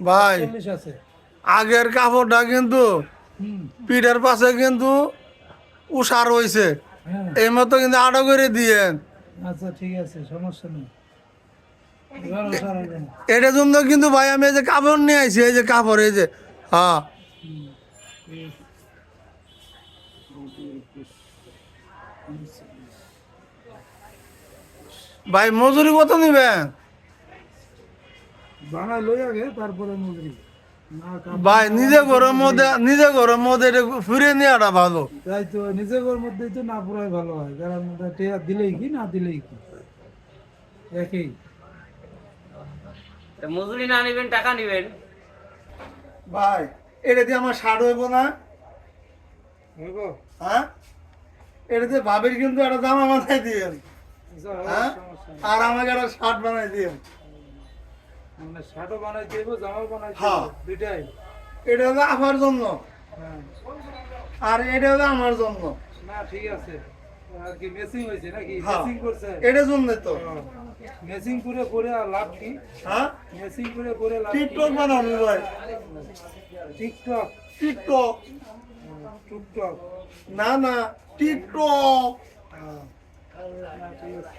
ভাই আগের কাপড়টা কিন্তু পিঠের পাশে কিন্তু উষার হয়েছে, এই মতো কিন্তু আড়া করে দিয়েন। আচ্ছা ঠিক আছে, সমস্যা নেই। এটার জন্য কিন্তু ভাই আমি এই যে কাপড় নিয়ে আইছি, এই যে কাপড়, এই যে হ্যাঁ ভাই মজুরি কত নিবেন? বানাই লই আগে, তারপরে মজুরি। ভাই নিজে ঘরের মধ্যে এটা ফিরে নেওয়াটা ভালো। তাই তো, নিজের মধ্যেই তো না পুরাই ভালো হয়, কারণ টেয়া দিলেই কি না দিলেই কি একই। মজুরি না নিবেন, টাকা নিবেন। ভাই এটা দিয়ে আমার শার্ট হইব না? হ্যাঁ, এটা দিয়ে ভাবির কিন্তু একটা জামা বানাই দিয়েন, হ্যাঁ, আর আমাকে একটা শার্ট বানাই দিয়েন। মানে শার্টও বানাই দিব, জামাও বানাই দিব, হ্যাঁ। দুইটাই। এটা হলো আমার জন্য, হ্যাঁ। আর এটা হলো আমার জন্য। না ঠিক আছে, আর কি মেসিং হয়েছে নাকি? হ্যাঁ, মেসিং করছে? এটার জন্য তো। মেসিং করে করে আর লাভ কি? হ্যাঁ, মেসিং করে করে লাভ কি? টিকটক বানাবো ভাই। টিকটক? টিকটক টুকটক? না না, টিকটক। হ্যাঁ। না, ঠিক আছে।